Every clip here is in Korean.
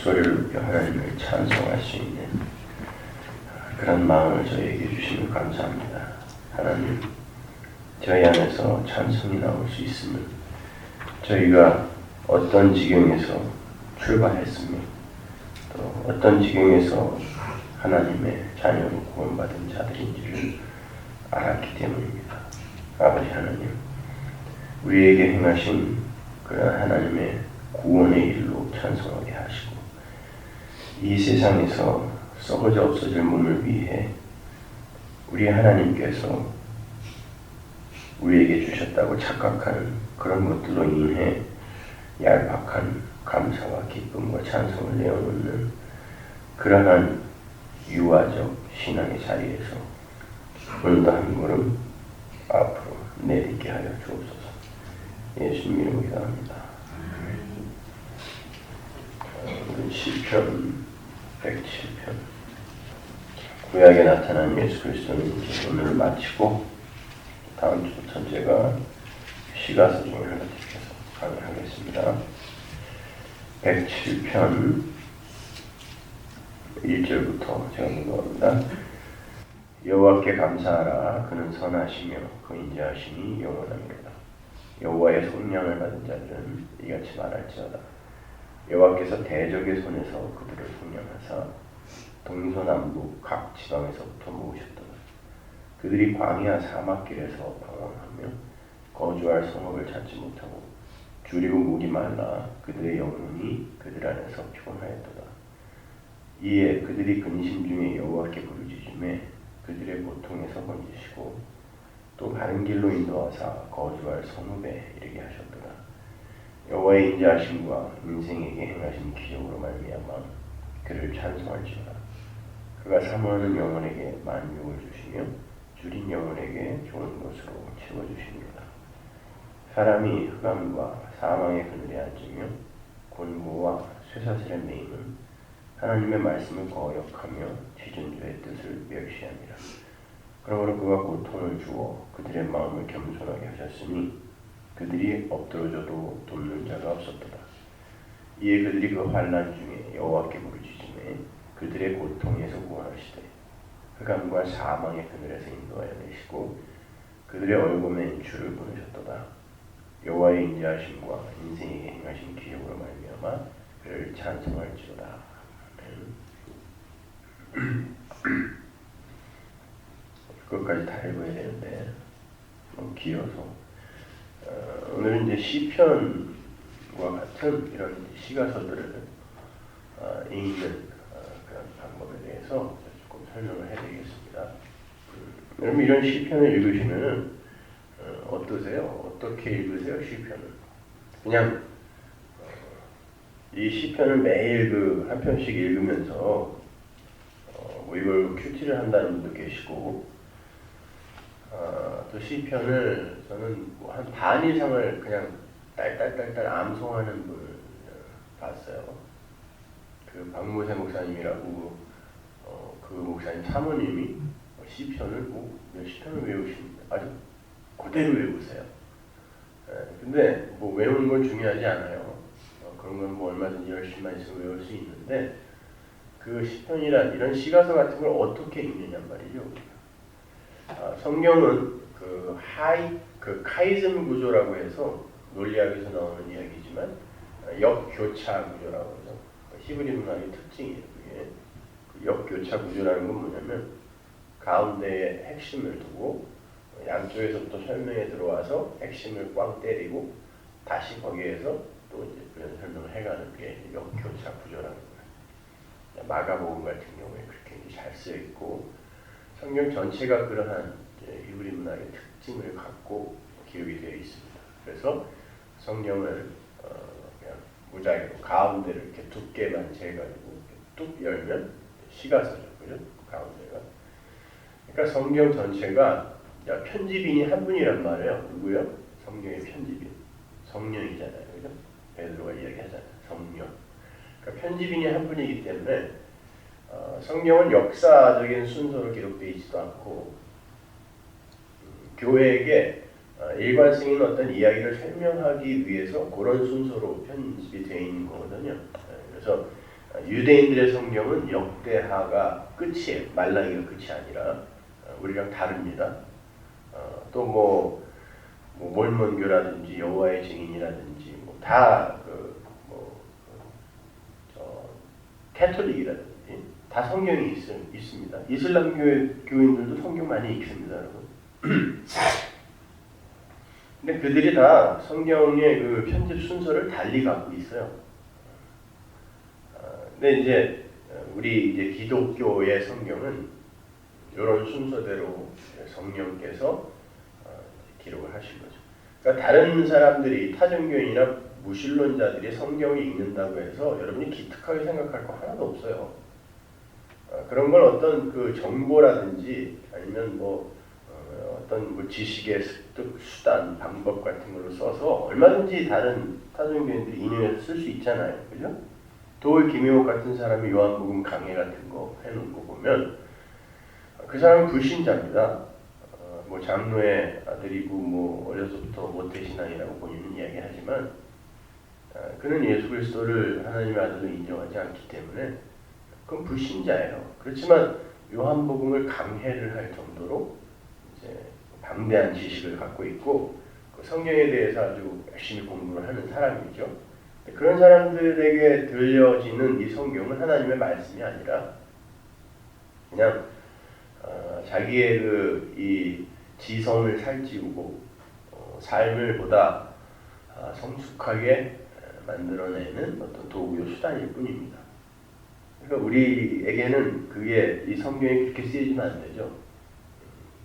소리를 높여 하나님을 찬송할 수 있는 그런 마음을 저희에게 주시면 감사합니다. 하나님, 저희 안에서 찬송이 나올 수 있음을, 저희가 어떤 지경에서 출발했으며 또 어떤 지경에서 하나님의 자녀로 구원받은 자들인지를 알았기 때문입니다. 아버지 하나님, 우리에게 행하신 그런 하나님의 구원의 일로 찬송하게 하시고, 이 세상에서 썩어져 없어질 몸을 위해 우리 하나님께서 우리에게 주셨다고 착각하는 그런 것들로 인해 얄팍한 감사와 기쁨과 찬송을 내어놓는 그러한 유아적 신앙의 자리에서 오늘도 한 걸음 앞으로 내딛게 하여 주옵소서. 예수님 이름으로 기도합니다. 시편 107편 구약에 나타난 예수 그리스도는 이제 오늘을 마치고 다음 주부터 제가 시가서 중을 하나님께서 강의하겠습니다. 107편 1절부터 제가 읽어봅니다. 여호와께 감사하라. 그는 선하시며 그 인자하심이 영원합니다. 여호와의 성령을 받은 자들은 이같이 말할지어다. 여호와께서 대적의 손에서 그들을 속량하사 동서남북 각 지방에서부터 모으셨도다. 그들이 광야 사막길에서 방황하며 거주할 성읍을 찾지 못하고 줄이고 물이 말라 그들의 영혼이 그들 안에서 피곤하였도다. 이에 그들이 근심 중에 여호와께 부르짖음에 그들의 고통에서 건지시고 또 바른 길로 인도하사 거주할 성읍에 이르게 하셨도다. 여호와의 인자하심과 인생에게 행하신 기적으로 말미암아 그를 찬송할지어다. 그가 사모하는 영혼에게 만족을 주시며 줄인 영혼에게 좋은 것으로 채워주시니라. 사람이 흑암과 사망의 그늘에 앉으며 곤고와 쇠사슬에 매이는 하나님의 말씀을 거역하며 지존주의 뜻을 멸시합니다. 그러므로 그가 고통을 주어 그들의 마음을 겸손하게 하셨으니 그들이 엎드러져도 돕는 자가 없었도다. 이에 그들이 그 환난 중에 여호와께 부르짖음에 그들의 고통에서 구원하시되 흑암과 사망의 그늘에서 인도하여 내시고 그들의 얼굴에 주를 보내셨도다. 여호와의 인자하심과 인생에게 행하신 기적으로 말미암아 그를 찬송할지어다. 그것까지 다 읽어야 되는데 너무 길어서 오늘은 이제 시편과 같은 이런 시가서들을 읽는 그런 방법에 대해서 조금 설명을 해드리겠습니다. 여러분 이런 시편을 읽으시면 어떠세요? 어떻게 읽으세요? 시편을 그냥 이 시편을 매일 한 편씩 읽으면서 뭐 이걸 큐티를 한다는 분도 계시고 또 시편을 저는 뭐 한 반 이상을 그냥 딸딸딸딸 암송하는 분을 봤어요. 그 박무세 목사님이라고 그 목사님 사모님이 시편을 뭐 몇십 편을 외우십니다. 아주 그대로 외우세요. 근데 뭐 외우는 건 중요하지 않아요. 그런 건 뭐 얼마든지 열심히만 있으면 외울 수 있는데 그 시편이란 이런 시가서 같은 걸 어떻게 읽느냐 말이죠. 성경은 그 카이즘 구조라고 해서 논리학에서 나오는 이야기지만 역교차 구조라고 해서 히브리 문학의 특징이에요. 그게 그 역교차 구조라는 건 뭐냐면 가운데에 핵심을 두고 양쪽에서부터 설명에 들어와서 핵심을 꽝 때리고 다시 거기에서 또 이제 그런 설명을 해가는 게 역교차 구조라는 거예요. 마가복음 같은 경우에 그렇게 잘 쓰여 있고 성경 전체가 그러한 히브리 문학의 특징을 갖고 기록이 되어 있습니다. 그래서 성경을 그냥 무작위로 가운데를 이렇게 두께만 재가지고 뚝 열면 시가서죠, 그죠? 가운데가. 그러니까 성경 전체가 편집인이 한 분이란 말이에요. 누구요? 성경의 편집인. 성령이잖아요, 그죠? 베드로가 이야기하잖아요. 성령. 그러니까 편집인이 한 분이기 때문에 성경은 역사적인 순서로 기록되어 있지도 않고 교회에게 일관성 있는 어떤 이야기를 설명하기 위해서 그런 순서로 편집이 되어 있는 거거든요. 그래서 유대인들의 성경은 역대하가 끝이에요. 말라기가 끝이 아니라 우리랑 다릅니다. 또 몰몬교라든지 여호와의 증인이라든지 캐톨릭이라든지 다 성경이 있습니다. 이슬람 교인들도 성경 많이 읽습니다, 여러분. 근데 그들이 다 성경의 그 편집 순서를 달리 갖고 있어요. 근데 이제 우리 이제 기독교의 성경은 이런 순서대로 성령께서 기록을 하신 거죠. 그러니까 다른 사람들이 타종교인이나 무신론자들이 성경을 읽는다고 해서 여러분이 기특하게 생각할 거 하나도 없어요. 그런 걸 어떤 그 정보라든지 아니면 어떤 지식의 습득, 수단, 방법 같은 걸로 써서 얼마든지 다른 타종교인들이 인용해서 쓸 수 있잖아요. 그죠? 도울 김용옥 같은 사람이 요한복음 강해 같은 거 해놓은 거 보면 그 사람은 불신자입니다. 장로의 아들이고 어려서부터 모태신앙이라고 본인은 이야기하지만 그는 예수 그리스도를 하나님의 아들로 인정하지 않기 때문에 그건 불신자예요. 그렇지만 요한복음을 강해를 할 정도로 이제 방대한 지식을 갖고 있고 그 성경에 대해서 아주 열심히 공부를 하는 사람이죠. 그런 사람들에게 들려지는 이 성경은 하나님의 말씀이 아니라 그냥 자기의 이 지성을 살찌우고 삶을 보다 성숙하게 만들어내는 어떤 도구요 수단일 뿐입니다. 그러니까 우리에게는 그게 이 성경이 그렇게 쓰여지면 안 되죠.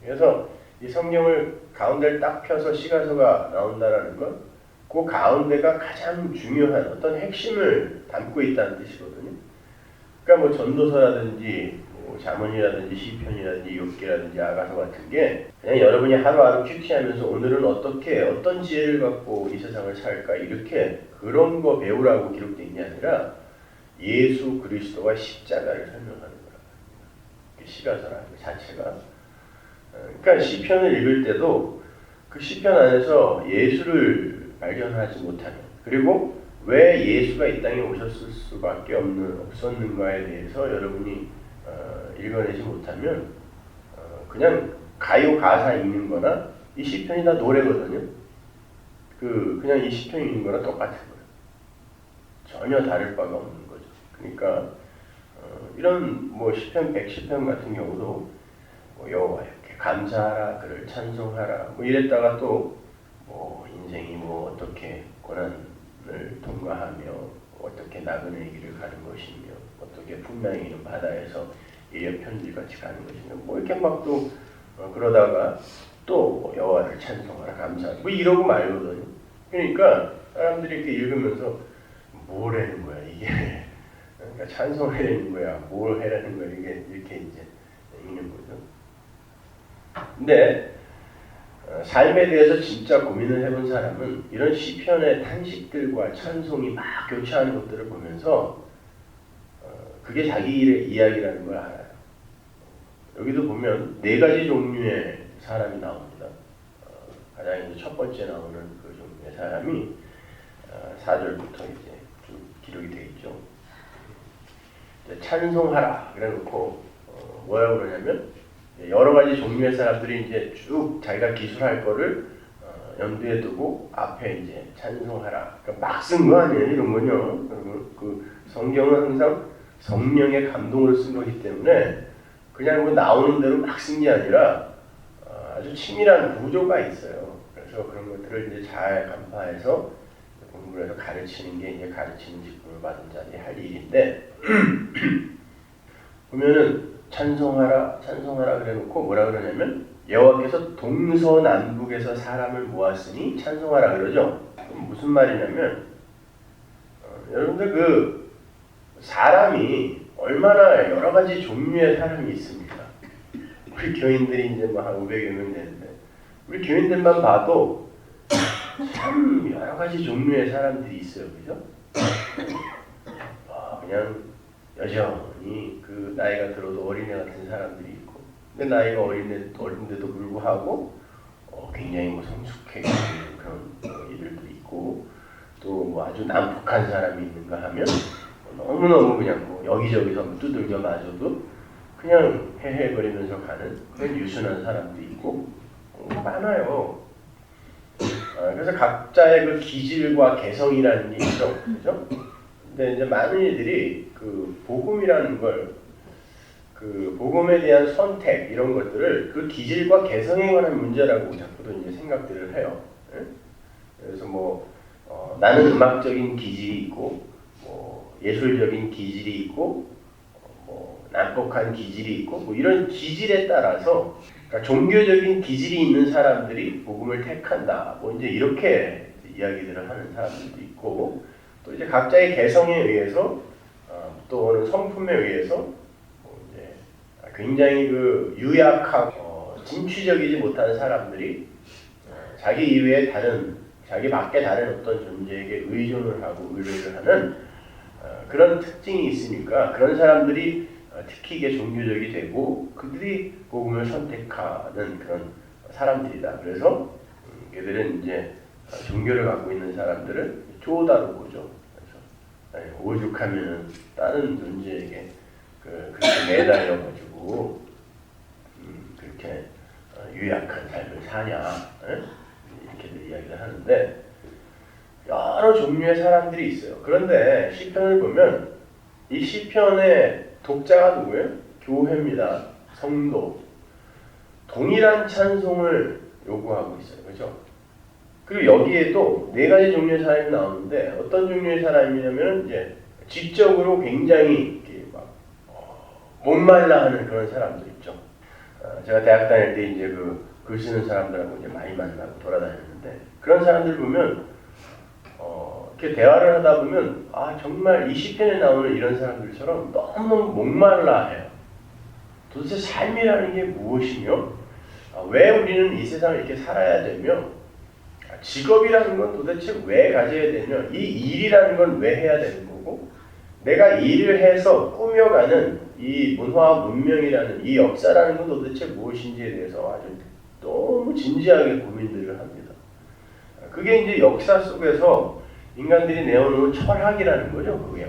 그래서 이 성경을 가운데를 딱 펴서 시가서가 나온다라는 건 그 가운데가 가장 중요한 어떤 핵심을 담고 있다는 뜻이거든요. 그러니까 전도서라든지 잠언이라든지 시편이라든지 욥기라든지 아가서 같은 게 그냥 여러분이 하루하루 큐티하면서 오늘은 어떤 지혜를 갖고 이 세상을 살까 이렇게 그런 거 배우라고 기록된 게 아니라 예수 그리스도와 십자가를 설명하는 거라고. 시가서라는 것 자체가. 그러니까 시편을 읽을 때도 그 시편 안에서 예수를 발견하지 못하면 그리고 왜 예수가 이 땅에 오셨을 수밖에 없었는가에 대해서 여러분이 읽어내지 못하면 그냥 가요 가사 읽는 거나 이 시편이 다 노래거든요. 그냥 이 시편 읽는 거랑 똑같은 거예요. 전혀 다를 바가 없는 거죠. 그러니까 이런 시편 110편 같은 경우도 여호와께 감사하라 그를 찬송하라 이랬다가 또 인생이 어떻게 고난을 통과하며 어떻게 나그네 길을 가는 것이며 어떻게 풍랑이 있는 바다에서 예편들같이 가는 것이며 이렇게 또 그러다가 또 여호와를 찬송하라 감사하라 이러고 말거든요. 그러니까 사람들이 이렇게 읽으면서 뭘 하는 거야 이게 그러니까 찬송하라는 거야 뭘 해라는 거야 이렇게 이제 읽는 거죠. 근데 삶에 대해서 진짜 고민을 해본 사람은 이런 시편의 탄식들과 찬송이 막 교차하는 것들을 보면서 그게 자기 일의 이야기라는 걸 알아요. 여기도 보면 4가지 종류의 사람이 나옵니다. 가장 이제 첫 번째 나오는 그 종류의 사람이 4절부터 이제 쭉 기록이 되어 있죠. 찬송하라 그래놓고 뭐라고 그러냐면 여러 가지 종류의 사람들이 이제 쭉 자기가 기술할 거를 염두에 두고 앞에 이제 찬송하라. 그러니까 막 쓴 거 아니에요, 이런 건요. 그 성경은 항상 성령의 감동으로 쓴 거기 때문에 그냥 나오는 대로 막 쓴 게 아니라 아주 치밀한 구조가 있어요. 그래서 그런 것들을 이제 잘 간파해서 공부를 해서 가르치는 게 이제 가르치는 직분을 받은 자들이 할 일인데 보면은 찬송하라 그래놓고 뭐라 그러냐면 여호와께서 동서남북에서 사람을 모았으니 찬송하라 그러죠. 그럼 무슨 말이냐면 여러분들 그 사람이 얼마나 여러 가지 종류의 사람이 있습니까? 우리 교인들이 이제 한 500여 명 되는데 우리 교인들만 봐도 참 여러 가지 종류의 사람들이 있어요, 그죠? 그냥 여전히 그 나이가 들어도 어린애 같은 사람들이 있고, 근데 나이가 어린데도 불구하고 굉장히 성숙해 그런 이들도 있고, 또 아주 난폭한 사람이 있는가 하면 너무너무 그냥 뭐 여기저기서 뭐 두들겨 맞아도 그냥 헤헤거리면서 가는 그런 유순한 사람도 있고 많아요. 그래서 각자의 그 기질과 개성이라는 게 있죠, 그죠? 근데 이제 많은 이들이 그 복음이라는 걸, 그 복음에 대한 선택 이런 것들을 그 기질과 개성에 관한 문제라고 자꾸도 이제 생각들을 해요. 예? 그래서 뭐 나는 음악적인 기질이 있고, 뭐 예술적인 기질이 있고, 뭐 난폭한 기질이 있고, 뭐 이런 기질에 따라서 그러니까 종교적인 기질이 있는 사람들이 복음을 택한다. 뭐 이제 이렇게 이야기들을 하는 사람들도 있고, 또 이제 각자의 개성에 의해서 또는 성품에 의해서 뭐 이제 굉장히 그 유약하고 진취적이지 못한 사람들이 자기 이외에 자기 밖에 다른 어떤 존재에게 의존을 하고 의뢰를 하는 그런 특징이 있으니까 그런 사람들이 특히 이게 종교적이 되고 그들이 복음을 선택하는 그런 사람들이다. 그래서 얘들은 이제 종교를 갖고 있는 사람들을 쪼다로 보죠. 그래서 오죽하면은 다른 존재에게 그렇게 매달려가지고 그렇게 유약한 삶을 사냐 이렇게들 이야기를 하는데 여러 종류의 사람들이 있어요. 그런데 시편을 보면 이 시편의 독자가 누구예요? 교회입니다. 성도. 동일한 찬송을 요구하고 있어요. 그렇죠? 그리고 여기에도 네 가지 종류의 사람이 나오는데 어떤 종류의 사람이냐면 이제 지적으로 굉장히 이렇게 막 목말라 하는 그런 사람들 있죠. 제가 대학 다닐 때 이제 글 쓰는 사람들하고 이제 많이 만나고 돌아다녔는데 그런 사람들 보면 이렇게 대화를 하다 보면 정말 이 시편에 나오는 이런 사람들처럼 너무너무 목말라 해요. 도대체 삶이라는 게 무엇이며 왜 우리는 이 세상을 이렇게 살아야 되며 직업이라는 건 도대체 왜 가져야 되며 이 일이라는 건 왜 해야 되는 거고 내가 일을 해서 꾸며가는 이 문화와 문명이라는 이 역사라는 건 도대체 무엇인지에 대해서 아주 너무 진지하게 고민들을 합니다. 그게 이제 역사 속에서 인간들이 내어놓은 철학이라는 거죠, 그게요.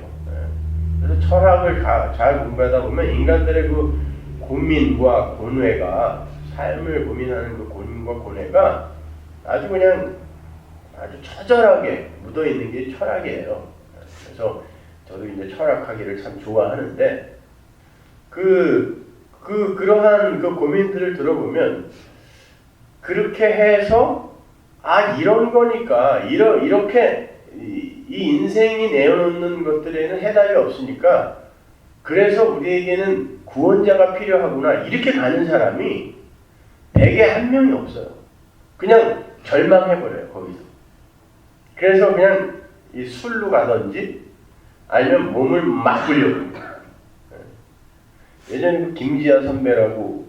그래서 철학을 잘 공부하다 보면 인간들의 그 고민과 고뇌가 삶을 고민하는 그 고민과 고뇌가 아주 처절하게 묻어 있는 게 철학이에요. 그래서 저도 이제 철학하기를 참 좋아하는데 그러한 그 고민들을 들어보면 그렇게 해서 이런 거니까 이렇게 이 인생이 내어놓는 것들에는 해답이 없으니까 그래서 우리에게는 구원자가 필요하구나 이렇게 가는 사람이 대개 한 명이 없어요. 그냥 절망해버려요 거기서. 그래서 그냥 이 술로 가든지 아니면 몸을 막 굴려버려요. 예전에 그 김지아 선배라고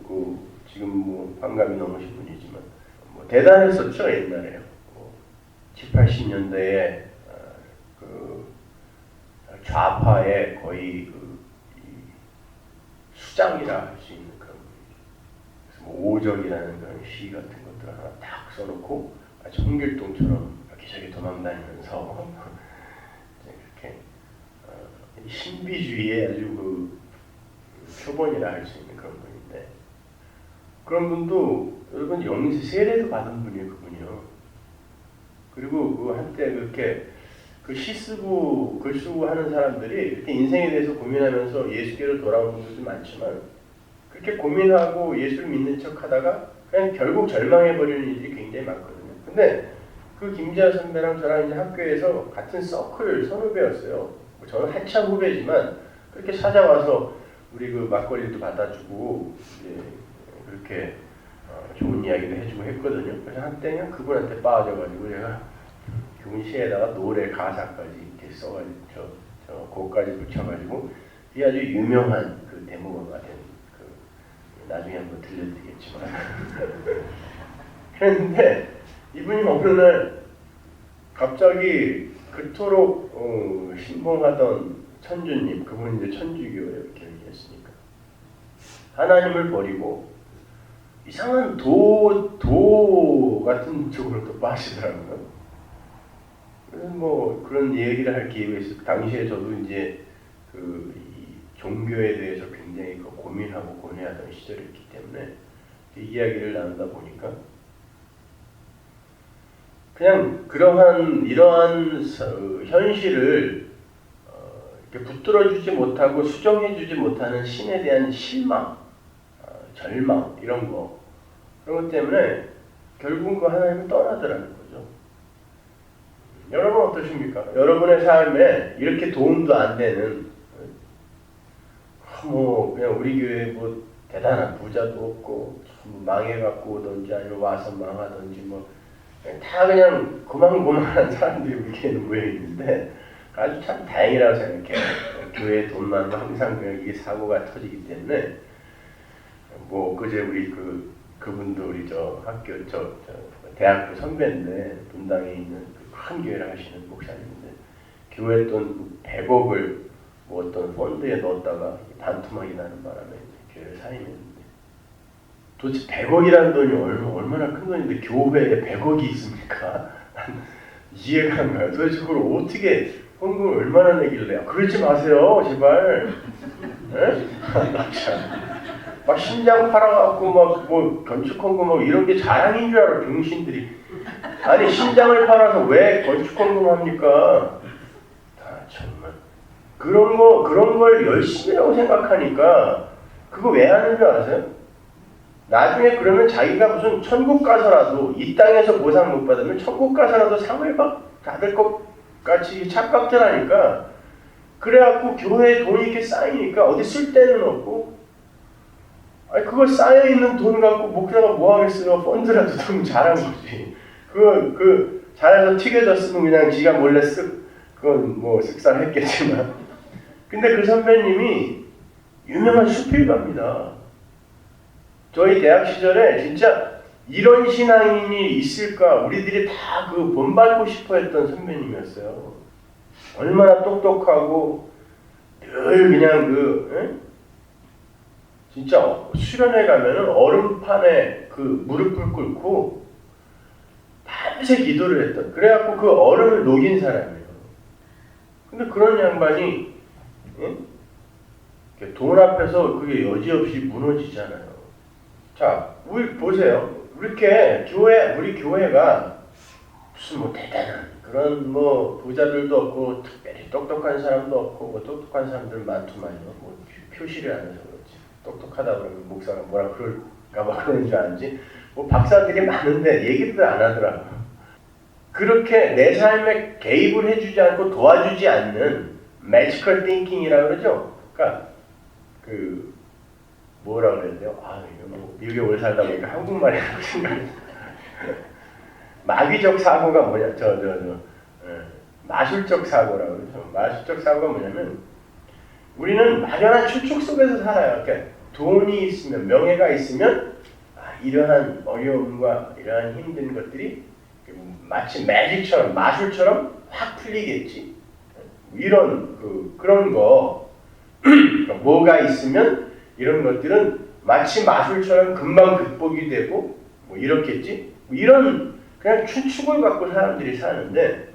지금 뭐 환갑이 넘으신 분이지만 대단했었죠 옛날에. 7, 80년대에 좌파의 거의 수장이라 할 수 있는 그런 분이죠. 그래서 오적이라는 그런 시 같은 것들을 하나 딱 써놓고 청길동처럼 여기저기 도망다니면서 이렇게 신비주의의 아주 표본이라 할 수 있는 그런 분인데 그런 분도 여러분 영세 세례도 받은 분이에요 그분이요. 그리고 한때 그렇게 시 쓰고 글 쓰고 하는 사람들이 이렇게 인생에 대해서 고민하면서 예수께로 돌아오는 분들도 많지만 그렇게 고민하고 예수를 믿는 척하다가 그냥 결국 절망해버리는 일이 굉장히 많거든요. 근데 그 김지아 선배랑 저랑 이제 학교에서 같은 서클 선후배였어요. 저는 한참 후배지만 그렇게 찾아와서 우리 그 막걸리도 받아주고 그렇게 좋은 이야기도 해주고 했거든요. 그래서 한때 그냥 그분한테 빠져가지고 제가 그분 시에다가 노래 가사까지 이렇게 써가지고 저 곡까지 붙여가지고 이게 아주 유명한 그 대목어가 된 나중에 한번 들려드리겠지만 그런데 이분이 어느 날 갑자기 그토록 신봉하던 천주님, 그분이 이제 천주교예요, 이렇게 얘기했으니까 하나님을 버리고 이상한 도 같은 쪽으로 또 빠지더라고요. 그래서 뭐 그런 얘기를 할 기회가 있어요. 당시에 저도 이제 이 종교에 대해서 굉장히 고민하고 고뇌하던 시절이 있기 때문에 이 이야기를 나누다 보니까 그냥 이러한 현실을 이렇게 붙들어주지 못하고 수정해주지 못하는 신에 대한 실망, 절망 이런 것 때문에 결국은 그 하나님을 떠나더라는 거죠. 여러분 어떠십니까? 여러분의 삶에 이렇게 도움도 안 되는 그냥 우리 교회 대단한 부자도 없고 망해갖고 오든지 아니면 와서 망하든지 다 그냥 고만고만한 사람들이 우리 교회는 모여 있는데 아주 참 다행이라고 생각해요. 교회에 돈 많고 항상 그냥 이게 사고가 터지기 때문에 그제 우리 그분도 우리 학교 대학교 선배인데 분당에 있는 큰 교회를 하시는 목사님인데 교회 돈 100억을 어떤 펀드에 넣었다가 반토막이 나는 바람에 교회를 사임했는데 도대체 100억이라는 돈이 얼마나 큰 돈인데 교회에 100억이 있습니까? 이해가 안 가요. 도대체 그걸 어떻게 헌금을 얼마나 내길래? 그러지 마세요, 제발. 막 신장 팔아갖고 건축 헌금 이런 게 자랑인 줄 알아, 병신들이. 아니 신장을 팔아서 왜 건축 헌금합니까? 정말 그런 걸 열심히라고 생각하니까 그거 왜 하는 줄 아세요? 나중에 그러면 자기가 무슨 천국 가서라도 이 땅에서 보상 못 받으면 천국 가서라도 상을 받을 것 같이 착각들 하니까 그래갖고 교회에 돈이 이렇게 쌓이니까 어디 쓸 데는 없고 그거 쌓여있는 돈 갖고 목사가 뭐 하겠어요? 펀드라도 좀 잘한 거지. 잘해서 튀겨졌으면 그냥 지가 몰래 그건 쓱싹했겠지만 근데 그 선배님이 유명한 수필가입니다. 저희 대학 시절에 진짜 이런 신앙인이 있을까 우리들이 다 본받고 싶어 했던 선배님이었어요. 얼마나 똑똑하고 늘 그냥 진짜 수련회 가면은 얼음판에 무릎을 꿇고 밤새 기도를 했던 그래갖고 그 얼음을 녹인 사람이에요. 근데 그런 양반이 돈 앞에서 그게 여지없이 무너지잖아요. 자, 우리 보세요. 우리 교회가 무슨 대단한 그런 부자들도 없고 특별히 똑똑한 사람도 없고 똑똑한 사람들 많더만요. 표시를 안 해서 그렇지. 똑똑하다 그러면 목사가 뭐라 그럴까봐 그러는 줄 아는지 박사들이 많은데 얘기를 안 하더라고요. 그렇게 내 삶에 개입을 해주지 않고 도와주지 않는 매지컬 띵킹이라고 그러죠. 그러니까 뭐라 그래야 돼요? 미국에 오래 살다 보니까 한국말이 생각이 마귀적 사고가 뭐냐? 마술적 사고라고 그러죠. 마술적 사고가 뭐냐면 우리는 막연한 추측 속에서 살아요. 그러니까 돈이 있으면 명예가 있으면 이러한 어려움과 이러한 힘든 것들이 마치 매직처럼 마술처럼 확 풀리겠지. 이런 그런 거 뭐가 있으면 이런 것들은 마치 마술처럼 금방 극복이 되고 이렇겠지. 이런 그냥 추측을 갖고 사람들이 사는데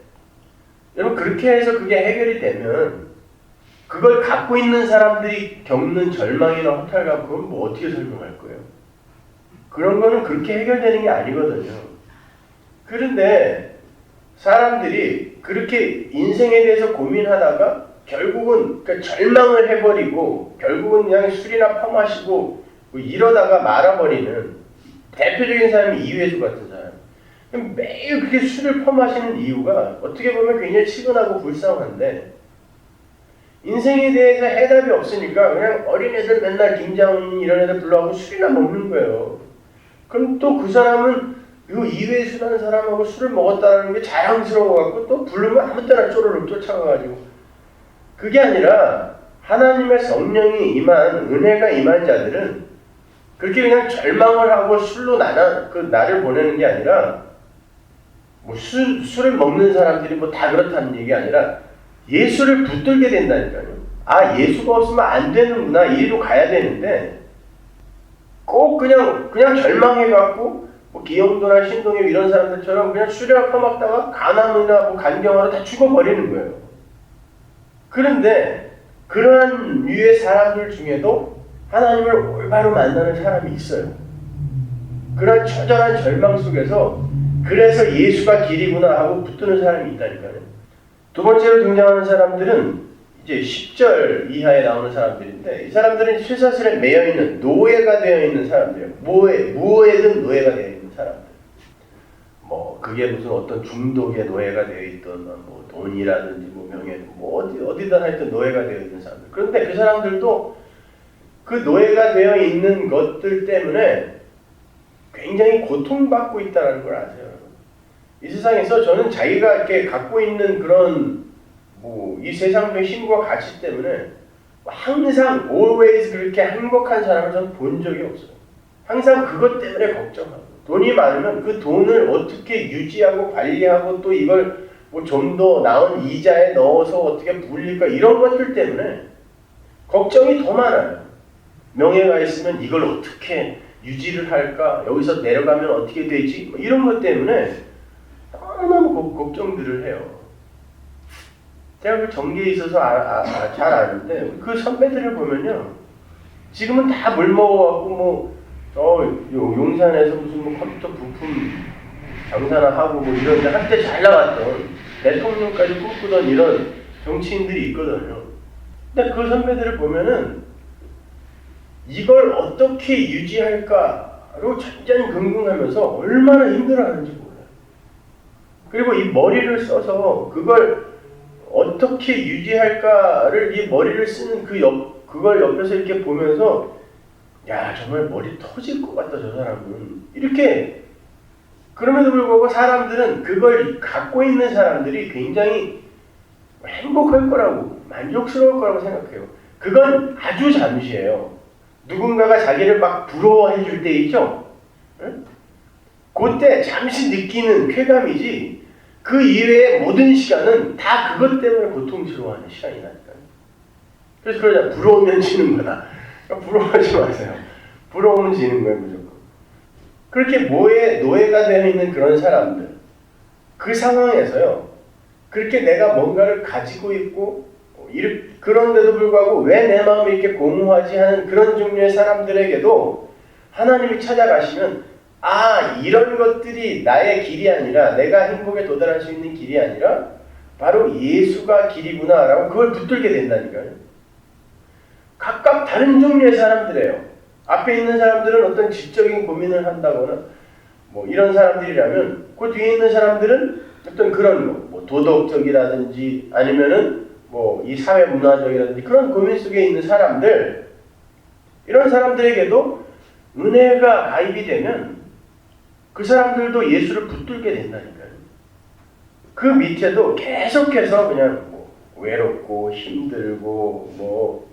여러분 그렇게 해서 그게 해결이 되면 그걸 갖고 있는 사람들이 겪는 절망이나 허탈감 그건 어떻게 설명할 거예요? 그런 거는 그렇게 해결되는 게 아니거든요. 그런데 사람들이 그렇게 인생에 대해서 고민하다가 결국은 절망을 해버리고 결국은 그냥 술이나 퍼마시고 이러다가 말아버리는 대표적인 사람이 이회수 같은 사람. 매일 그렇게 술을 퍼마시는 이유가 어떻게 보면 굉장히 치근하고 불쌍한데 인생에 대해서 해답이 없으니까 그냥 어린애들 맨날 김장훈 이런 애들 불러가고 술이나 먹는 거예요. 그럼 또 그 사람은 이회수라는 사람하고 술을 먹었다는 게 자랑스러워갖고 또 부르면 아무 때나 쪼르륵 쫓아가가지고 그게 아니라 하나님의 성령이 임한 은혜가 임한 자들은 그렇게 그냥 절망을 하고 술로 나를 보내는 게 아니라 술을 먹는 사람들이 다 그렇다는 얘기 아니라 예수를 붙들게 된다니까요. 예수가 없으면 안 되는구나 이리로 가야 되는데 꼭 그냥 절망해갖고 기영도나 신동엽 이런 사람들처럼 그냥 술이나 퍼먹다가 간암이나 간경화로 다 죽어버리는 거예요. 그런데 그러한 유의 사람들 중에도 하나님을 올바로 만나는 사람이 있어요. 그런 처절한 절망 속에서 그래서 예수가 길이구나 하고 붙드는 사람이 있다니까요. 두 번째로 등장하는 사람들은 이제 10절 이하에 나오는 사람들인데 이 사람들은 쇠사슬에 매여있는 노예가 되어 있는 사람들이에요. 무엇에든 노예가 되어 있는 사람들. 뭐 그게 무슨 어떤 중독의 노예가 되어 있던 뭐 돈이라든지 뭐 명예 뭐 어디든 하여튼 노예가 되어 있는 사람들. 그런데 그 사람들도 그 노예가 되어 있는 것들 때문에 굉장히 고통받고 있다는 걸 아세요. 이 세상에서 저는 자기가 이렇게 갖고 있는 그런 이 세상의 힘과 가치 때문에 항상 always 그렇게 행복한 사람을 저는 본 적이 없어요. 항상 그것 때문에 걱정하고 돈이 많으면 그 돈을 어떻게 유지하고 관리하고 또 이걸 뭐 좀 더 나은 이자에 넣어서 어떻게 불릴까 이런 것들 때문에 걱정이 더 많아요. 명예가 있으면 이걸 어떻게 유지를 할까? 여기서 내려가면 어떻게 되지? 뭐 이런 것 때문에 너무 걱정들을 해요. 제가 그 전기에 있어서 잘 아는데 그 선배들을 보면요. 지금은 다 물 먹어갖고 용산에서 무슨 뭐 컴퓨터 부품 장사나 하고 뭐 이런데 한때 잘 나갔던 대통령까지 꿈꾸던 이런 정치인들이 있거든요. 근데 그 선배들을 보면은 이걸 어떻게 유지할까로 전전긍긍하면서 얼마나 힘들어하는지 몰라요. 그리고 이 머리를 써서 그걸 어떻게 유지할까를 이 머리를 쓰는 그걸 옆에서 이렇게 보면서 야 정말 머리 터질 것 같다 저 사람은 이렇게. 그럼에도 불구하고 사람들은 그걸 갖고 있는 사람들이 굉장히 행복할 거라고 만족스러울 거라고 생각해요. 그건 아주 잠시예요. 누군가가 자기를 막 부러워해 줄 때 있죠? 응? 그때 잠시 느끼는 쾌감이지 그 이외의 모든 시간은 다 그것 때문에 고통스러워하는 시간이라니까요. 그래서 그러잖아요. 부러우면 지는 거다. 그러니까 부러워하지 마세요. 부러우면 지는 거예요 무조건. 그렇게 노예가 되어 있는 그런 사람들 그 상황에서요. 그렇게 내가 뭔가를 가지고 있고 그런데도 불구하고 왜 내 마음이 이렇게 공허하지 하는 그런 종류의 사람들에게도 하나님이 찾아가시면 이런 것들이 나의 길이 아니라 내가 행복에 도달할 수 있는 길이 아니라 바로 예수가 길이구나 라고 그걸 붙들게 된다니까요. 각각 다른 종류의 사람들이에요. 앞에 있는 사람들은 어떤 지적인 고민을 한다거나 뭐 이런 사람들이라면 그 뒤에 있는 사람들은 어떤 그런 뭐 도덕적이라든지 아니면은 뭐 이 사회 문화적이라든지 그런 고민 속에 있는 사람들 이런 사람들에게도 은혜가 가입이 되면 그 사람들도 예수를 붙들게 된다니까요. 그 밑에도 계속해서 그냥 뭐 외롭고 힘들고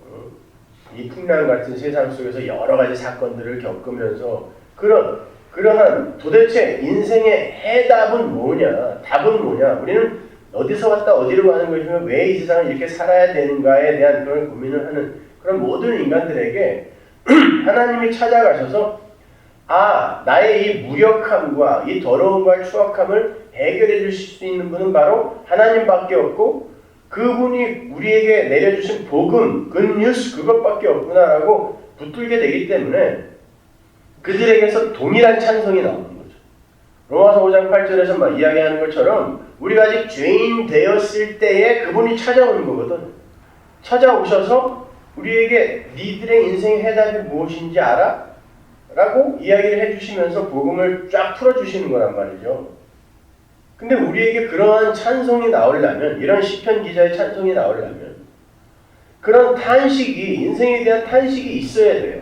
이 풍랑 같은 세상 속에서 여러 가지 사건들을 겪으면서 그러한 도대체 인생의 해답은 뭐냐, 답은 뭐냐, 우리는 어디서 왔다 어디로 가는 것이며 왜 이 세상을 이렇게 살아야 되는가에 대한 그런 고민을 하는 그런 모든 인간들에게 하나님이 찾아가셔서 나의 이 무력함과 이 더러움과 추악함을 해결해 주실 수 있는 분은 바로 하나님밖에 없고 그분이 우리에게 내려주신 복음, 굿뉴스 그것밖에 없구나라고 붙들게 되기 때문에 그들에게서 동일한 찬송이 나오는 거죠. 로마서 5장 8절에서 막 이야기하는 것처럼 우리가 아직 죄인 되었을 때에 그분이 찾아오는 거거든. 찾아오셔서 우리에게 니들의 인생의 해답이 무엇인지 알아? 라고 이야기를 해주시면서 복음을 쫙 풀어주시는 거란 말이죠. 근데 우리에게 그러한 찬송이 나오려면 이런 시편 기자의 찬송이 나오려면 그런 탄식이 인생에 대한 탄식이 있어야 돼요.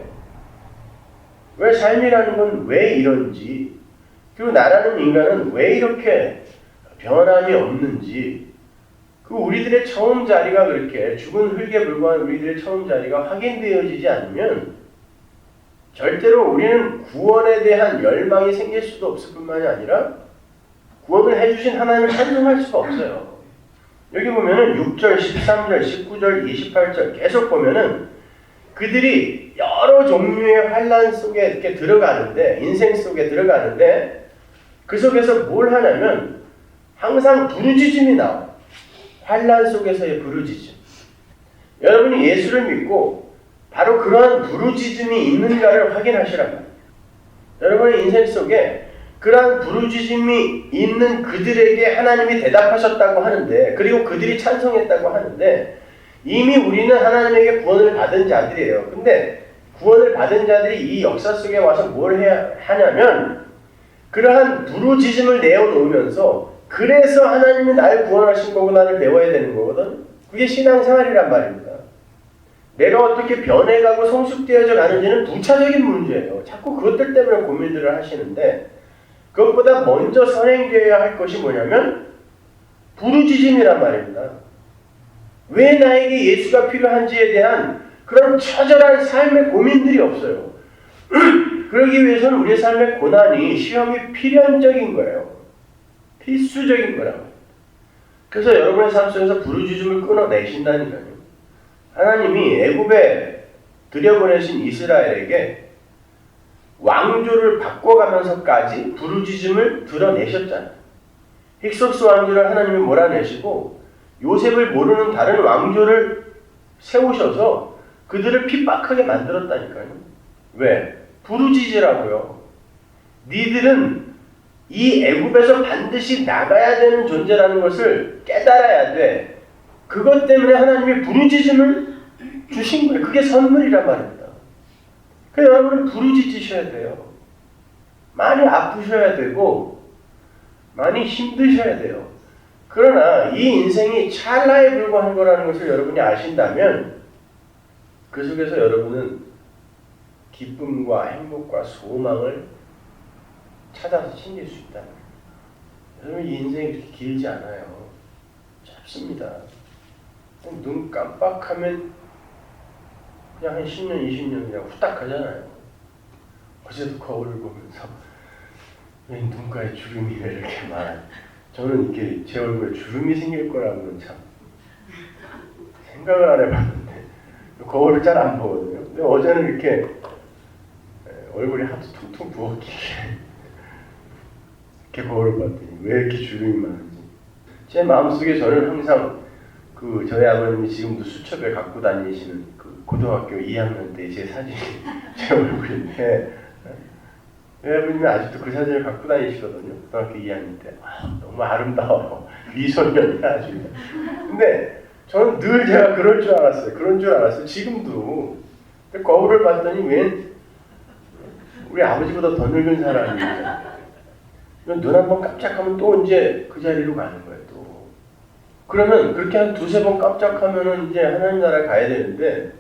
왜 삶이라는 건 왜 이런지 그리고 나라는 인간은 왜 이렇게 변함이 없는지 우리들의 처음 자리가 그렇게 죽은 흙에 불과한 우리들의 처음 자리가 확인되어지지 않으면 절대로 우리는 구원에 대한 열망이 생길 수도 없을 뿐만이 아니라 구원을 해주신 하나님을 찬송할 수가 없어요. 여기 보면은 6절, 13절, 19절, 28절 계속 보면은 그들이 여러 종류의 환난 속에 이렇게 들어가는데 인생 속에 들어가는데 그 속에서 뭘 하냐면 항상 부르짖음이 나와요. 환난 속에서의 부르짖음. 여러분이 예수를 믿고 바로 그러한 부르짖음이 있는가를 확인하시란 말이에요. 여러분의 인생 속에 그러한 부르짖음이 있는 그들에게 하나님이 대답하셨다고 하는데, 그리고 그들이 찬송했다고 하는데, 이미 우리는 하나님에게 구원을 받은 자들이에요. 근데 구원을 받은 자들이 이 역사 속에 와서 뭘 해야 하냐면, 그러한 부르짖음을 내어놓으면서 그래서 하나님이 나를 구원하신 거구나를 배워야 되는 거거든. 그게 신앙생활이란 말입니다. 내가 어떻게 변해가고 성숙되어져 가는지는 부차적인 문제예요. 자꾸 그것들 때문에 고민들을 하시는데, 그것보다 먼저 선행되어야 할 것이 뭐냐면 부르짖음이란 말입니다. 왜 나에게 예수가 필요한지에 대한 그런 처절한 삶의 고민들이 없어요. 그러기 위해서는 우리의 삶의 고난이, 시험이 필연적인 거예요. 필수적인 거라고. 그래서 여러분의 삶 속에서 부르짖음을 끊어내신다니까요. 하나님이 애굽에 들여보내신 이스라엘에게 왕조를 바꿔가면서까지 부르짖음을 드러내셨잖아요. 힉소스 왕조를 하나님이 몰아내시고 요셉을 모르는 다른 왕조를 세우셔서 그들을 핍박하게 만들었다니까요. 왜? 부르짖으라고요. 니들은 이 애굽에서 반드시 나가야 되는 존재라는 것을 깨달아야 돼. 그것 때문에 하나님이 부르짖음을 주신 거예요. 그게 선물이란 말입니다. 그래서 여러분은 부르짖으셔야 돼요. 많이 아프셔야 되고 많이 힘드셔야 돼요. 그러나 이 인생이 찰나에 불과한 거라는 것을 여러분이 아신다면 그 속에서 여러분은 기쁨과 행복과 소망을 찾아서 챙길 수 있다. 여러분 이 인생이 그렇게 길지 않아요. 짧습니다. 눈 깜빡하면 그냥 한 10년, 20년 그냥 후딱 가잖아요. 어제도 거울을 보면서 왜 눈가에 주름이 왜 이렇게 많아? 저는 이렇게 제 얼굴에 주름이 생길 거라고는 참 생각을 안 해봤는데 거울을 잘 안 보거든요. 근데 어제는 이렇게 얼굴이 하도 퉁퉁 부었길래 이렇게 거울을 봤더니 왜 이렇게 주름이 많은지. 제 마음속에 저는 항상 저희 아버님이 지금도 수첩에 갖고 다니시는 그 고등학교 2학년 때 제 사진이 제 얼굴인데, 저희 아버님이 아직도 그 사진을 갖고 다니시거든요. 고등학교 2학년 때. 너무 아름다워요. 미소년이 아주. 근데 저는 늘 제가 그럴 줄 알았어요. 그런 줄 알았어요. 지금도. 근데 거울을 봤더니 웬 우리 아버지보다 더 늙은 사람이 눈 한 번 깜짝하면 또 이제 그 자리로 가는 거예요. 또. 그러면 그렇게 한 두세 번 깜짝하면은 이제 하나님 나라 가야 되는데,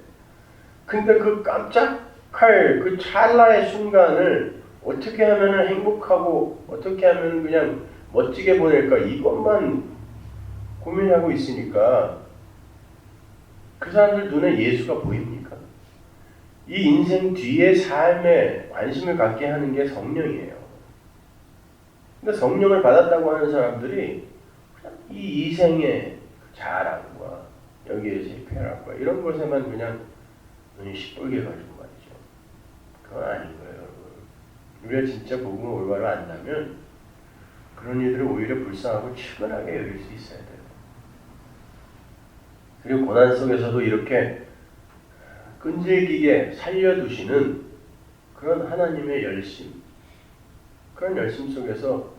근데 그 깜짝할 그 찰나의 순간을 어떻게 하면은 행복하고 어떻게 하면 그냥 멋지게 보낼까 이것만 고민하고 있으니까 그 사람들 눈에 예수가 보입니까? 이 인생 뒤의 삶에 관심을 갖게 하는 게 성령이에요. 근데 성령을 받았다고 하는 사람들이 이 이생의 자랑과 여기에서의 쾌락과 이런 것에만 그냥 눈이 시뻘게 가지고 말이죠. 그건 아닌 거예요, 여러분. 우리가 진짜 복음을 올바로 안다면 그런 일들을 오히려 불쌍하고 측은하게 여길 수 있어야 돼요. 그리고 고난 속에서도 이렇게 끈질기게 살려두시는 그런 하나님의 열심, 그런 열심 속에서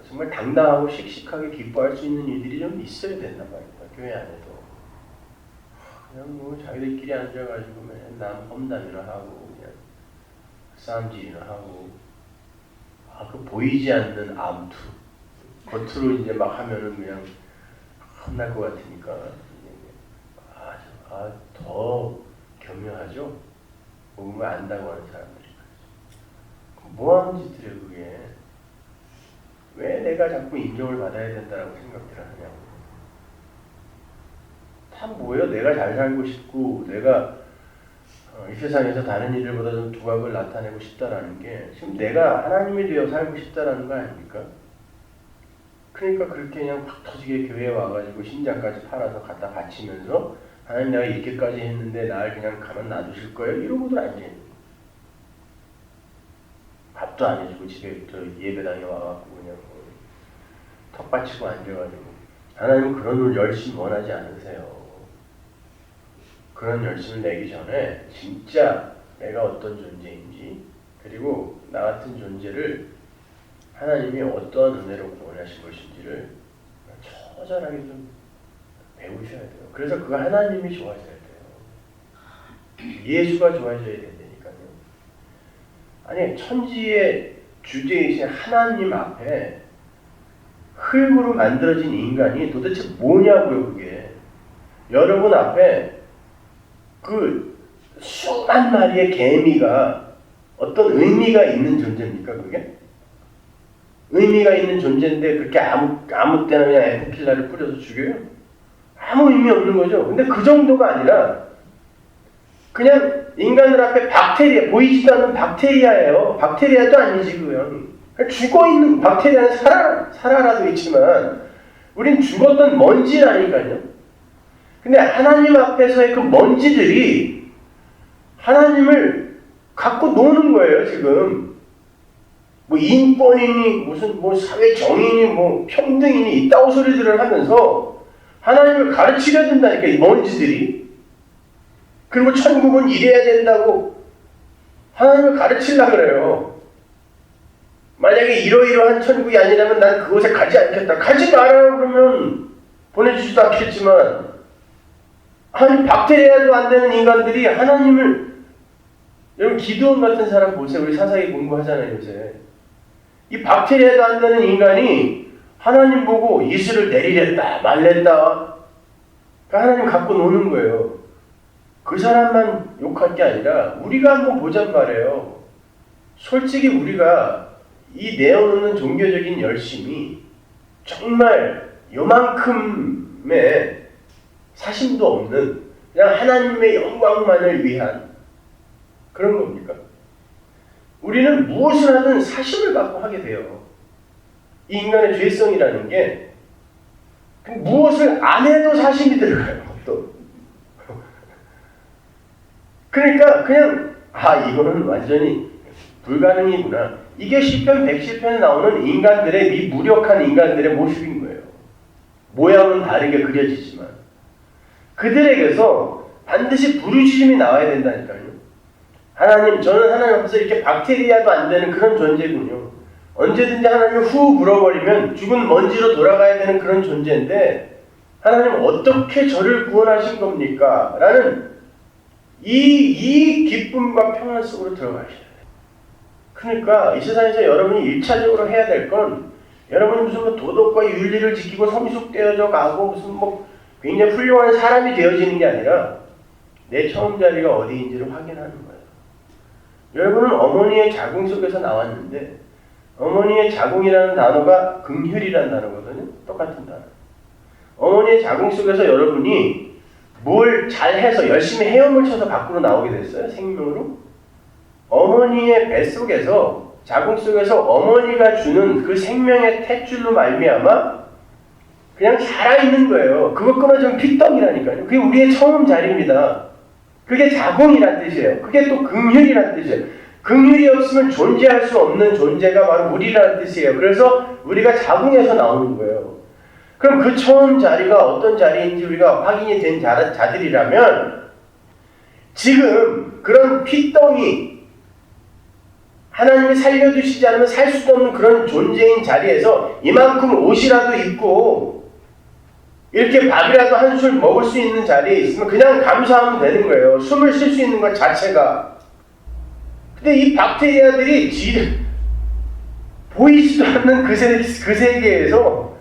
정말 당당하고 씩씩하게 기뻐할 수 있는 일들이 좀 있어야 된단 말입니다. 교회 안에도. 그냥 뭐 자기들끼리 앉아가지고 맨날 남 험담이나 하고 그냥 싸움질이나 하고 그 보이지 않는 암투 겉으로 이제 막 하면은 그냥 혼날 것 같으니까 더 교묘하죠. 복음을 안다고 하는 사람들이. 뭐 하는 짓들이에요 그게. 왜 내가 자꾸 인정을 받아야 된다라고 생각들을 하냐고. 다 뭐예요? 내가 잘 살고 싶고 내가 이 세상에서 다른 이들보다 좀 두각을 나타내고 싶다라는 게 지금 내가 하나님이 되어 살고 싶다라는 거 아닙니까? 그러니까 그렇게 그냥 팍 터지게 교회에 와가지고 신장까지 팔아서 갖다 바치면서 하나님 내가 이렇게까지 했는데 날 그냥 가만 놔두실 거예요? 이러고도 앉아있는. 밥도 안 해주고 집에 예배당에 와갖고 그냥 턱 받치고 앉아가지고. 하나님은 그런 걸 열심히 원하지 않으세요. 그런 열심을 내기 전에 진짜 내가 어떤 존재인지, 그리고 나 같은 존재를 하나님이 어떠한 은혜로 구원하신 것인지를 처절하게 좀 배우셔야 돼요. 그래서 그 하나님이 좋아져야 돼요. 예수가 좋아져야 된다니까요. 아니, 천지의 주제이신 하나님 앞에 흙으로 만들어진 인간이 도대체 뭐냐고요, 그게. 여러분 앞에 그 수만 마리의 개미가 어떤 의미가 있는 존재입니까, 그게? 의미가 있는 존재인데 그렇게 아무 때나 그냥 에프킬라를 뿌려서 죽여요? 아무 의미 없는 거죠. 근데 그 정도가 아니라 그냥 인간들 앞에 박테리아, 보이지도 않는 박테리아예요. 박테리아도 아니지, 그냥. 죽어있는, 박테리아는 살아라도 있지만 우린 죽었던 먼지라니까요. 근데 하나님 앞에서의 그 먼지들이 하나님을 갖고 노는 거예요, 지금. 뭐 인권이니 무슨 뭐 사회 정의니 뭐 평등이니 이따오 소리들을 하면서 하나님을 가르치려 든다니까, 이 먼지들이. 그리고 천국은 이래야 된다고 하나님을 가르치려고 그래요. 만약에 이러이러한 천국이 아니라면 난 그곳에 가지 않겠다. 가지 말아요 그러면 보내주지도 않겠지만, 아니 박테리아도 안 되는 인간들이 하나님을, 여러분 기드온 같은 사람 보세요. 우리 사사기 공부하잖아요 요새. 이 박테리아도 안 되는 인간이 하나님 보고 이슬을 내리랬다 말랬다, 하나님 갖고 노는 거예요. 그 사람만 욕할 게 아니라 우리가 한번 보잔 말이에요. 솔직히 우리가 이 내어놓는 종교적인 열심이 정말 요만큼의 사심도 없는 그냥 하나님의 영광만을 위한 그런 겁니까? 우리는 무엇을 하든 사심을 갖고 하게 돼요. 이 인간의 죄성이라는 게 무엇을 안 해도 사심이 들어가요. 또 그러니까 그냥 이거는 완전히 불가능이구나. 이게 시편 110편에 나오는 인간들의, 이 무력한 인간들의 모습인 거예요. 모양은 다르게 그려지지만 그들에게서 반드시 부르짖음이 나와야 된다니까요. 하나님, 저는 하나님 앞에서 이렇게 박테리아도 안 되는 그런 존재군요. 언제든지 하나님을 후 불어버리면 죽은 먼지로 돌아가야 되는 그런 존재인데 하나님 어떻게 저를 구원하신 겁니까? 라는 이 기쁨과 평안 속으로 들어가셔야 돼요. 그러니까 이 세상에서 여러분이 1차적으로 해야 될 건, 여러분이 무슨 뭐 도덕과 윤리를 지키고 성숙되어져 가고 무슨 뭐 굉장히 훌륭한 사람이 되어지는 게 아니라 내 처음 자리가 어디인지를 확인하는 거예요. 여러분은 어머니의 자궁 속에서 나왔는데, 어머니의 자궁이라는 단어가 긍휼이라는 단어거든요. 똑같은 단어. 어머니의 자궁 속에서 여러분이 뭘 잘해서 열심히 헤엄을 쳐서 밖으로 나오게 됐어요? 생명으로? 어머니의 뱃속에서, 자궁 속에서 어머니가 주는 그 생명의 탯줄로 말미암아 그냥 살아있는 거예요. 그것 끊어지면 피떡이라니까요. 그게 우리의 처음 자리입니다. 그게 자궁이란 뜻이에요. 그게 또 긍휼이란 뜻이에요. 긍휼이 없으면 존재할 수 없는 존재가 바로 우리라는 뜻이에요. 그래서 우리가 자궁에서 나오는 거예요. 그럼 그 처음 자리가 어떤 자리인지 우리가 확인이 된 자들이라면, 지금 그런 피덩이, 하나님이 살려주시지 않으면 살 수도 없는 그런 존재인 자리에서 이만큼 옷이라도 입고 이렇게 밥이라도 한 술 먹을 수 있는 자리에 있으면 그냥 감사하면 되는 거예요. 숨을 쉴 수 있는 것 자체가. 근데 이 박테리아들이 보이지도 않는 그 세계에서,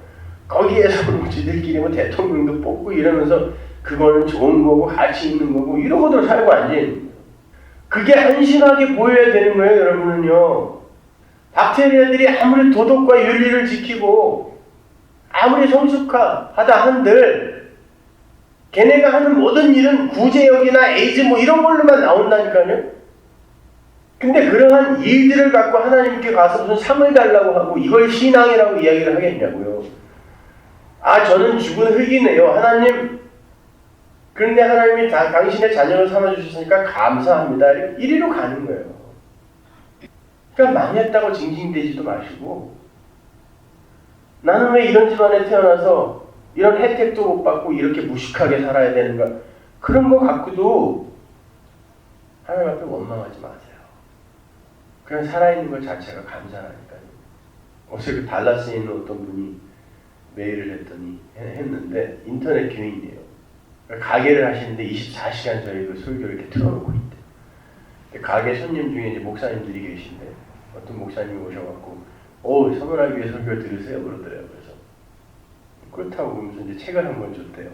거기에서 뭐 지들끼리 뭐 대통령도 뽑고 이러면서 그거는 좋은 거고 가치 있는 거고 이러고도 살고 앉아있는, 그게 한심하게 보여야 되는 거예요. 여러분은요, 박테리아들이 아무리 도덕과 윤리를 지키고 아무리 성숙하다 한들 걔네가 하는 모든 일은 구제역이나 에이즈 뭐 이런 걸로만 나온다니까요. 근데 그러한 일들을 갖고 하나님께 가서 무슨 상을 달라고 하고 이걸 신앙이라고 이야기를 하겠냐고요. 저는 죽은 흙이네요. 하나님, 그런데 하나님이 당신의 자녀를 삼아주셨으니까 감사합니다. 이리로 가는 거예요. 그러니까 망했다고 징징대지도 마시고, 나는 왜 이런 집안에 태어나서 이런 혜택도 못 받고 이렇게 무식하게 살아야 되는가? 그런 거 갖고도 하나님 앞에 원망하지 마세요. 그냥 살아있는 것 자체가 감사하니까요. 어제 그 달라스에 있는 어떤 분이 메일을 했는데 인터넷 교인이에요. 가게를 하시는데 24시간 저희 그 설교를 이렇게 틀어놓고 있대요. 가게 손님 중에 이제 목사님들이 계신데 어떤 목사님이 오셔갖고 선언하기 위해 설교 들으세요 그러더래요. 그래서 그렇다고 그러면서 이제 책을 한 권 줬대요.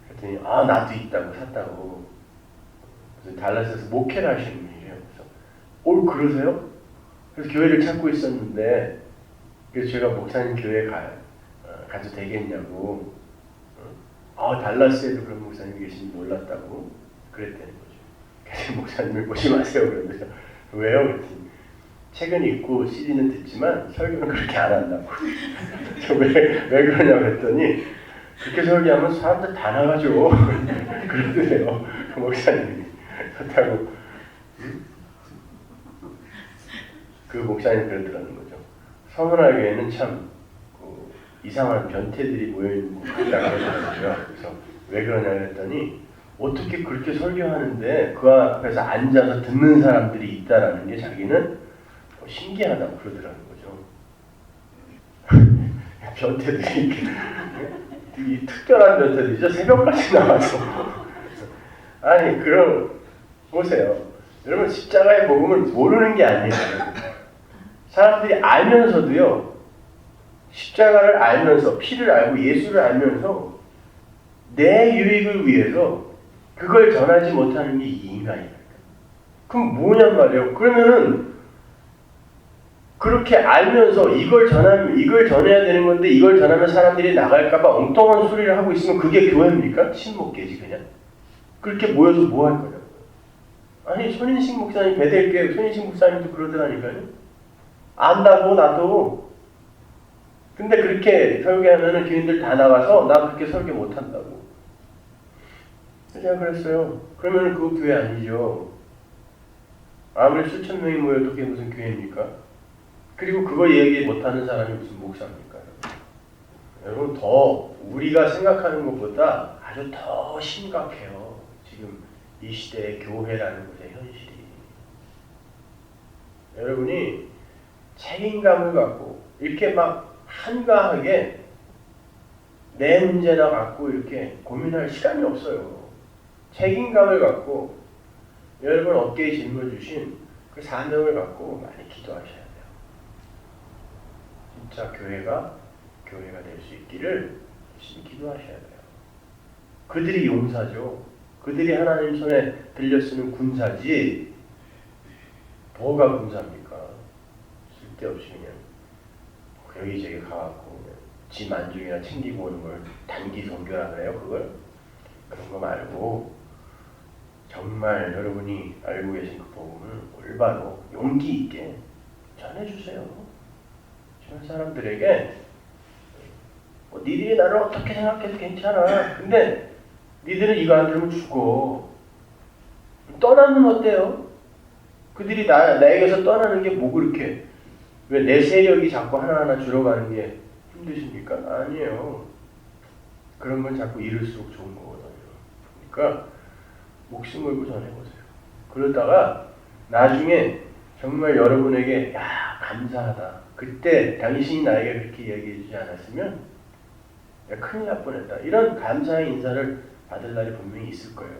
그랬더니 나도 있다고 샀다고. 그래서 달라스에서 목회를 하시는 분이래요. 그래서 그러세요? 그래서 교회를 찾고 있었는데 그래서 제가 목사님 교회에 가도 되겠냐고. 달라스에도 그런 목사님이 계신지 몰랐다고 그랬다는 거죠. 그래서 목사님을 보지 마세요 그러면서 왜요? 그랬더니 책은 읽고 CD는 듣지만 설교는 그렇게 안 한다고. 왜 그러냐고 그랬더니 그렇게 설교하면 사람들 다 나가죠. 그러더래요. 그 목사님이. 그렇다고 그 목사님이 그러더라는 거죠. 서문화교회는 참 이상한 변태들이 모여있는 것 같다고 그러더라고요. 그래서 왜 그러냐 그랬더니 어떻게 그렇게 설교하는데 그 앞에서 앉아서 듣는 사람들이 있다라는 게 자기는 신기하다고 그러더라는 거죠. 변태들이 이 특별한 변태들이죠. 새벽까지 나와서 아니 보세요. 여러분 십자가의 복음을 모르는 게 아니에요. 사람들이 알면서도요. 십자가를 알면서 피를 알고 예수를 알면서 내 유익을 위해서 그걸 전하지 못하는 게 이 인간이랄까. 그럼 뭐냔 말이에요. 그러면은 그렇게 알면서 이걸 전해야 되는 건데 이걸 전하면 사람들이 나갈까봐 엉뚱한 소리를 하고 있으면 그게 교회입니까? 친목계지 그냥. 그렇게 모여서 뭐 할 거냐고요. 아니 손인식 목사님 베델교회 손인식 목사님도 그러더라니까요. 안다고 나도. 근데 그렇게 설교하면은 교인들 다 나가서 나 그렇게 설교 못한다고. 제가 그랬어요. 그러면은 그거 교회 아니죠. 아무리 수천 명이 모여도 그게 무슨 교회입니까? 그리고 그거 얘기 못하는 사람이 무슨 목사입니까? 여러분 더 우리가 생각하는 것보다 아주 더 심각해요. 지금 이 시대의 교회라는 것의 현실이. 여러분이 책임감을 갖고 이렇게 막 한가하게 내 문제나 갖고 이렇게 고민할 시간이 없어요. 책임감을 갖고 여러분 어깨에 짊어주신 그 사명을 갖고 많이 기도하셔야 돼요. 진짜 교회가 될 수 있기를 열심히 기도하셔야 돼요. 그들이 용사죠. 그들이 하나님 손에 들려 쓰는 군사지 뭐가 군사입니까? 쓸데없이 그냥 여기저기 가갖고 지 만중이나 챙기고 오는 걸 단기 선교라 그래요. 그런 거 말고 정말 여러분이 알고 계신 그 복음을 올바로 용기 있게 전해주세요. 주변 사람들에게 니들이 나를 어떻게 생각해도 괜찮아. 근데 니들은 이거 안 들으면 죽어. 떠나면 어때요? 그들이 나에게서 떠나는 게 뭐 그렇게 왜 내 세력이 자꾸 하나하나 줄어가는 게 힘드십니까? 아니에요. 그런 건 자꾸 잃을수록 좋은 거거든요. 그러니까 목숨 걸고 전해보세요. 그러다가 나중에 정말 여러분에게 감사하다. 그때 당신이 나에게 그렇게 이야기해 주지 않았으면 큰일 날 뻔했다. 이런 감사의 인사를 받을 날이 분명히 있을 거예요.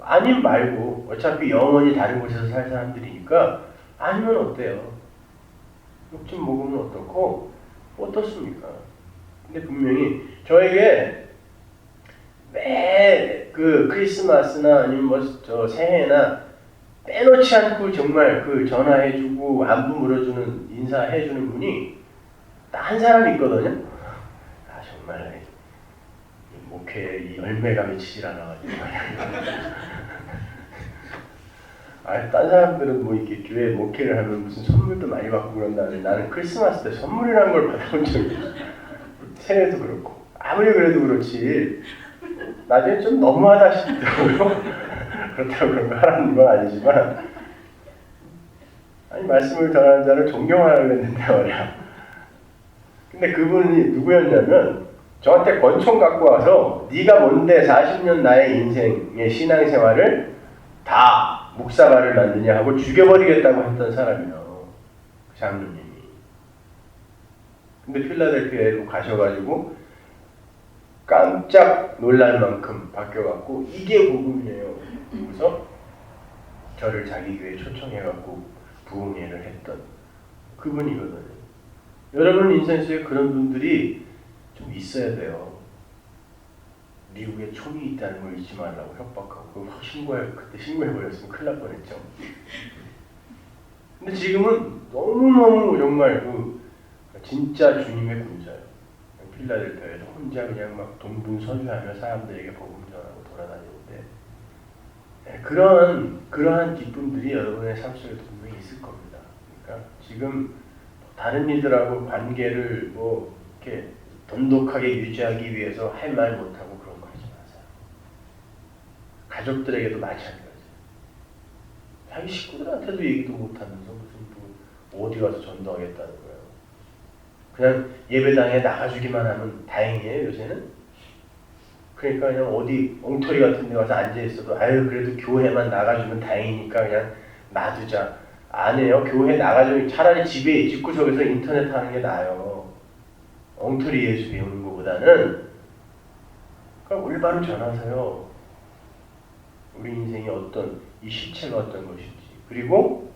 아님 말고 어차피 영원히 다른 곳에서 살 사람들이니까 아니면 어때요? 욕 좀 먹으면 어떻고 어떻습니까? 근데 분명히 저에게 매 그 크리스마스나 아니면 새해나 빼놓지 않고 정말 그 전화해주고 안부 물어주는 인사해주는 분이 딱 한 사람이 있거든요. 정말 목회에 이 열매가 미치질 않아가지고 딴 사람들은 뭐 이렇게 교회 목회를 하면 무슨 선물도 많이 받고 그런다는데 나는 크리스마스 때 선물이라는 걸 받아본 적이 없어요. 새해도 그렇고 아무리 그래도 그렇지 나중에 좀 너무하다 싶더라고요. 그렇다고 그런 거 하라는 건 아니지만 말씀을 전하는 자를 존경하려고 했는데 말이야. 근데 그분이 누구였냐면 저한테 권총 갖고 와서 네가 뭔데 40년 나의 인생의 신앙생활을 다 묵사발을 만드냐 하고 죽여버리겠다고 했던 사람이에요. 그 장로님이. 근데 필라델피아에 가셔가지고 깜짝 놀랄 만큼 바뀌어갖고 이게 복음이에요. 그래서 저를 자기 교회에 초청해갖고 부흥회를 했던 그분이거든요. 여러분 인생 속에 그런 분들이 좀 있어야 돼요. 미국에 총이 있다는 걸 잊지 말라고 협박하고 그때 신고해버렸으면 큰일 날 뻔했죠. 근데 지금은 너무너무 정말 진짜 주님의 군사예요. 필라델피아에서 혼자 그냥 막 동분서주하며 사람들에게 복음 전하고 돌아다니는데 그러한 기쁨들이 여러분의 삶 속에도 분명히 있을 겁니다. 그러니까 지금 다른 이들하고 관계를 이렇게 돈독하게 유지하기 위해서 할 말 못하고 그런 거 하지 마세요. 가족들에게도 마찬가지예요. 자기 식구들한테도 얘기도 못하면서 무슨 어디 가서 전도하겠다는 거예요. 그냥 예배당에 나가주기만 하면 다행이에요, 요새는. 그러니까 그냥 어디 엉터리 같은 데 가서 앉아있어도 아유 그래도 교회만 나가주면 다행이니까 그냥 놔두자. 안 해요. 교회 나가주면 차라리 집에 집구석에서 인터넷 하는 게 나아요. 엉터리 예수 배우는 것보다는. 그러니까 올바로 전하세요. 우리 인생이 이 실체가 어떤 것인지, 그리고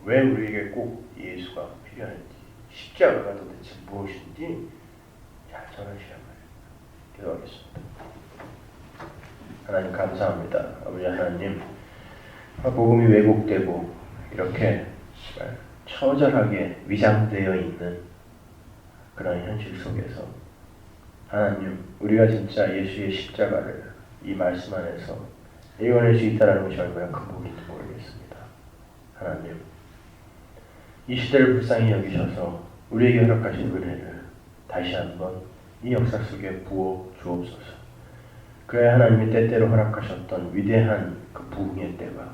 왜 우리에게 꼭 예수가 필요한지, 십자가가 도대체 무엇인지 잘 전하시란 말이에요. 기도하겠습니다. 하나님 감사합니다. 아버지 하나님, 복음이 왜곡되고 이렇게 처절하게 위장되어 있는 그런 현실 속에서 하나님, 우리가 진짜 예수의 십자가를 이 말씀 안에서 이겨낼 수 있다는 것이 얼마나 큰 복인지 모르겠습니다. 하나님, 이 시대를 불쌍히 여기셔서 우리에게 허락하신 은혜를 다시 한번 이 역사 속에 부어 주옵소서. 그래야 하나님이 때때로 허락하셨던 위대한 그 부흥의 때가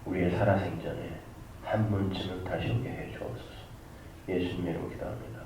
우리의 살아생전에 한 번쯤은 다시 오게 해 주옵소서. 예수님의 이름으로 기도합니다.